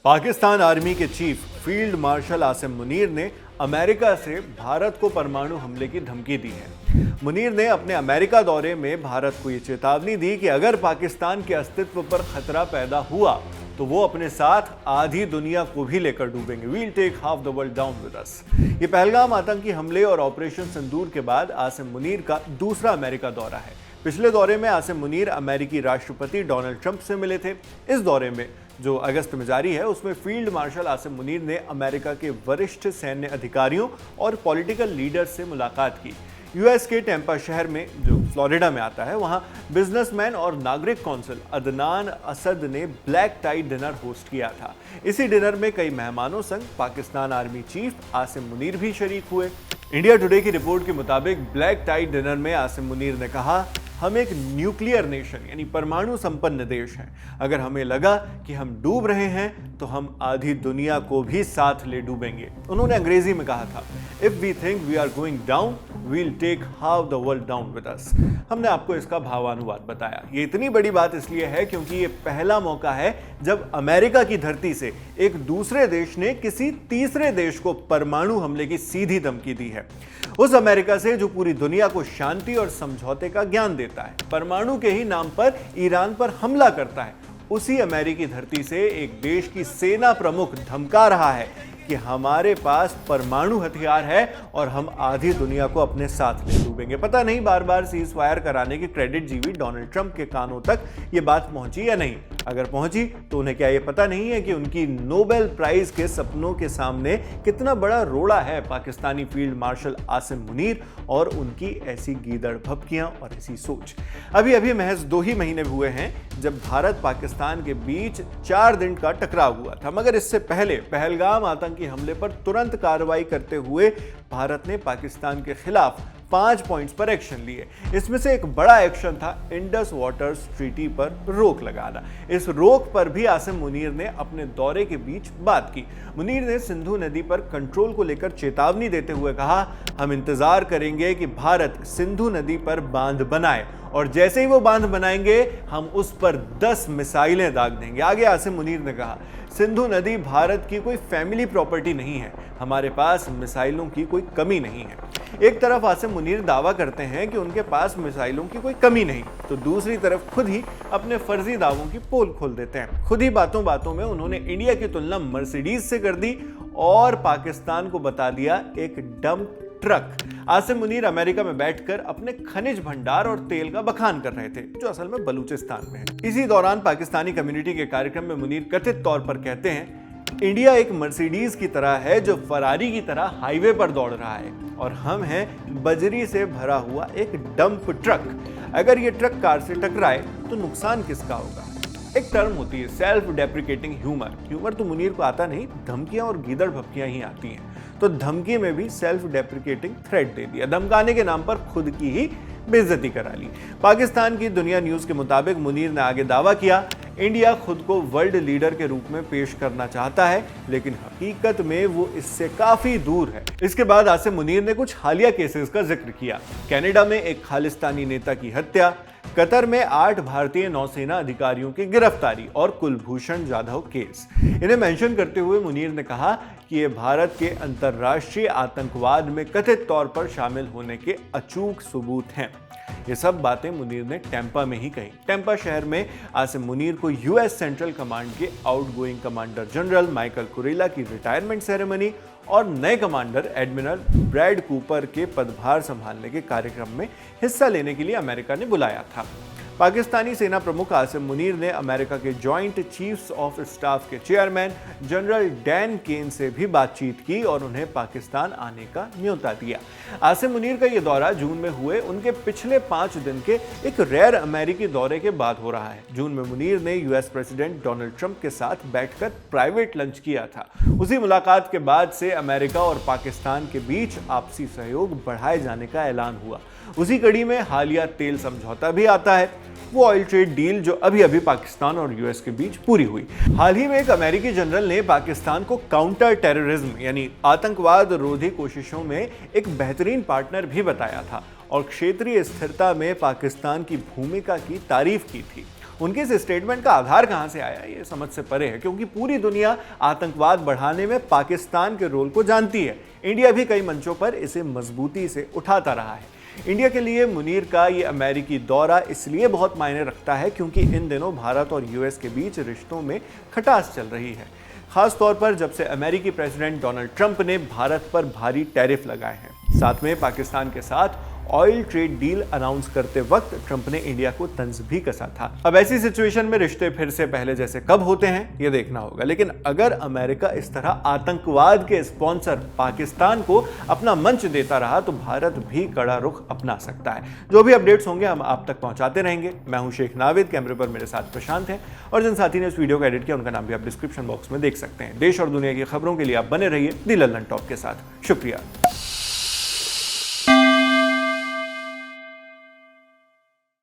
Pakistan army के chief field marshal Asim Munir ने America से भारत को परमाणु हमले की धमकी दी है। मुनीर ने अपने अमेरिका दौरे में भारत को ये चेतावनी दी कि अगर पाकिस्तान के अस्तित्व पर खतरा पैदा हुआ तो वो अपने साथ आधी दुनिया को भी लेकर डूबेंगे। We'll take half the world down with us. ये पहलगाम आतंकी हमले और ऑपरेशन सिंदूर के बाद आसिम मुनीर का दूसरा अमेरिका दौरा है। पिछले दौरे में आसिम मुनीर अमेरिकी राष्ट्रपति डोनाल्ड ट्रंप से मिले थे। इस दौरे में जो अगस्त में जारी है उसमें फील्ड मार्शल आसिम मुनीर ने अमेरिका के वरिष्ठ सैन्य अधिकारियों और पॉलिटिकल लीडर से मुलाकात की। यूएस के टेम्पा शहर में जो फ्लोरिडा में आता है वहां बिजनेसमैन और नागरिक कौंसिल अदनान असद ने ब्लैक टाई डिनर होस्ट किया था। इसी डिनर में कई मेहमानों संग पाकिस्तान आर्मी चीफ आसिम मुनीर भी शरीक हुए। इंडिया टुडे की रिपोर्ट के मुताबिक ब्लैक टाई डिनर में आसिम मुनीर ने कहा, हम एक न्यूक्लियर नेशन यानी परमाणु संपन्न देश हैं। अगर हमें लगा कि हम डूब रहे हैं तो हम आधी दुनिया को भी साथ ले डूबेंगे। उन्होंने अंग्रेजी में कहा था, if we think we are going down we'll take half the world down with us. हमने आपको इसका भावानुवाद बताया। ये इतनी बड़ी बात इसलिए है क्योंकि ये पहला मौका है जब अमेरिका की धरती से एक दूसरे देश ने किसी तीसरे देश को परमाणु हमले की सीधी धमकी दी है। उस अमेरिका से जो पूरी दुनिया को शांति और समझौते का ज्ञान देता है, परमाणु के ही नाम पर ईरान पर हमला करता है, उसी अमेरिकी धरती से एक देश की सेना प्रमुख धमका रहा है कि हमारे पास परमाणु हथियार है और हम आधी दुनिया को अपने साथ ले डूबेंगे। पता नहीं बार बार सीज फायर कराने की क्रेडिट जीवी डोनाल्ड ट्रंप के कानों तक ये बात पहुंची या नहीं। अगर पहुंची तो उन्हें क्या ये पता नहीं है कि उनकी नोबेल प्राइज के सपनों के सामने कितना बड़ा रोड़ा है पाकिस्तानी फील्ड मार्शल आसिम मुनीर और उनकी ऐसी गीदड़ भभकियां और ऐसी सोच। अभी अभी महज 2 ही महीने हुए हैं जब भारत पाकिस्तान के बीच 4 दिन का टकराव हुआ था, मगर इससे पहले पहलगाम आतंकी हमले पर तुरंत कार्रवाई करते हुए भारत ने पाकिस्तान के खिलाफ 5 पॉइंट्स पर एक्शन लिए। इसमें से एक बड़ा एक्शन था इंडस वाटर्स ट्रीटी पर रोक लगाना। इस रोक पर भी आसिम मुनीर ने अपने दौरे के बीच बात की। मुनीर ने सिंधु नदी पर कंट्रोल को लेकर चेतावनी देते हुए कहा, हम इंतजार करेंगे कि भारत सिंधु नदी पर बांध बनाए और जैसे ही वो बांध बनाएंगे हम उस पर 10 मिसाइलें दाग देंगे। आगे आसिम मुनीर ने कहा, सिंधु नदी भारत की कोई फैमिली प्रॉपर्टी नहीं है, हमारे पास मिसाइलों की कोई कमी नहीं है। एक तरफ आसिम मुनीर दावा करते हैं कि उनके पास मिसाइलों की कोई कमी नहीं, तो दूसरी तरफ खुद ही अपने फर्जी दावों की पोल खोल देते हैं। खुद ही बातों बातों में उन्होंने इंडिया की तुलना मर्सिडीज से कर दी और पाकिस्तान को बता दिया एक dump truck. Asim Munir America में बैठकर अपने खनिज भंडार और तेल का बखान कर रहे थे, जो असल में बलूचिस्तान में है। इसी दौरान पाकिस्तानी कम्युनिटी के कार्यक्रम में मुनीर कथित तौर पर कहते हैं, इंडिया एक मर्सिडीज की तरह है जो फरारी की तरह हाईवे पर दौड़ रहा है और हम हैं बजरी से भरा हुआ एक डंप ट्रक। अगर ये ट्रक कार से टकराए तो नुकसान किसका होगा? एक टर्म होती है सेल्फ डेप्रिकेटिंग ह्यूमर। ह्यूमर तो मुनीर को आता नहीं, धमकियां और गीदड़ भपकियां ही आती हैं। तो धमकी में भी सेल्फ डेप्रिकेटिंग थ्रेट दे दिया, धमकाने के नाम पर खुद की ही बेइज्जती करा ली। पाकिस्तान की दुनिया न्यूज के मुताबिक मुनीर ने आगे दावा किया, इंडिया खुद को वर्ल्ड लीडर के रूप में पेश करना चाहता है, लेकिन हकीकत में वो इससे काफी दूर है। इसके बाद आसिम मुनीर ने कुछ हालिया केसेस का जिक्र किया। कनाडा में एक खालिस्तानी नेता की हत्या, कतर में 8 भारतीय नौसेना अधिकारियों की गिरफ्तारी और कुलभूषण जाधव केस। इन्हें मेंशन करते हुए मुनीर ने कहा कि ये भारत के अंतर्राष्ट्रीय आतंकवाद में कथित तौर पर शामिल होने के अचूक सबूत हैं। ये सब बातें मुनीर ने टेम्पा में ही कही। टेम्पा शहर में आसिम मुनीर को यूएस सेंट्रल कमांड के outgoing commander general Michael Kurilla की रिटायरमेंट सेरेमनी और नए कमांडर एडमिरल ब्रैड कूपर के पदभार संभालने के कार्यक्रम में हिस्सा लेने के लिए अमेरिका ने बुलाया था। पाकिस्तानी सेना प्रमुख आसिम मुनीर ने अमेरिका के जॉइंट चीफ्स ऑफ स्टाफ के चेयरमैन जनरल डैन केन से भी बातचीत की और उन्हें पाकिस्तान आने का न्योता दिया। आसिम मुनीर का ये दौरा जून में हुए उनके पिछले 5 दिन के एक रेयर अमेरिकी दौरे के बाद हो रहा है। जून में मुनीर ने यूएस प्रेसिडेंट डोनाल्ड ट्रंप के साथ बैठकर प्राइवेट लंच किया था। उसी मुलाकात के बाद से अमेरिका और पाकिस्तान के बीच आपसी सहयोग बढ़ाए जाने का ऐलान हुआ। उसी कड़ी में हालिया तेल समझौता भी आता है, वो ऑयल ट्रेड डील जो अभी अभी पाकिस्तान और यूएस के बीच पूरी हुई। हाल ही में एक अमेरिकी जनरल ने पाकिस्तान को काउंटर टेररिज्म यानी आतंकवाद रोधी कोशिशों में एक बेहतरीन पार्टनर भी बताया था और क्षेत्रीय स्थिरता में पाकिस्तान की भूमिका की तारीफ की थी। उनके इस स्टेटमेंट का आधार कहां से आया ये समझ से परे है, क्योंकि पूरी दुनिया आतंकवाद बढ़ाने में पाकिस्तान के रोल को जानती है। इंडिया भी कई मंचों पर इसे मजबूती से उठाता रहा है। इंडिया के लिए मुनीर का ये अमेरिकी दौरा इसलिए बहुत मायने रखता है क्योंकि इन दिनों भारत और यूएस के बीच रिश्तों में खटास चल रही है, खास तौर पर जब से अमेरिकी प्रेसिडेंट डोनाल्ड ट्रंप ने भारत पर भारी टैरिफ लगाए हैं। साथ में पाकिस्तान के साथ ऑयल ट्रेड डील अनाउंस करते वक्त ट्रंप ने इंडिया को तंज भी कसा था। अब ऐसी सिचुएशन में रिश्ते फिर से पहले जैसे कब होते हैं ये देखना होगा, लेकिन अगर अमेरिका इस तरह आतंकवाद के स्पॉन्सर पाकिस्तान को अपना मंच देता रहा तो भारत भी कड़ा रुख अपना सकता है। जो भी अपडेट्स होंगे हम आप तक पहुंचाते रहेंगे। मैं हूं शेख नाविद, कैमरे पर मेरे साथ प्रशांत हैं और जिन साथी ने इस वीडियो को एडिट किया उनका नाम भी आप डिस्क्रिप्शन बॉक्स में देख सकते हैं। देश और दुनिया की खबरों के लिए आप बने रहिए दी लल्लन टॉप के साथ। शुक्रिया।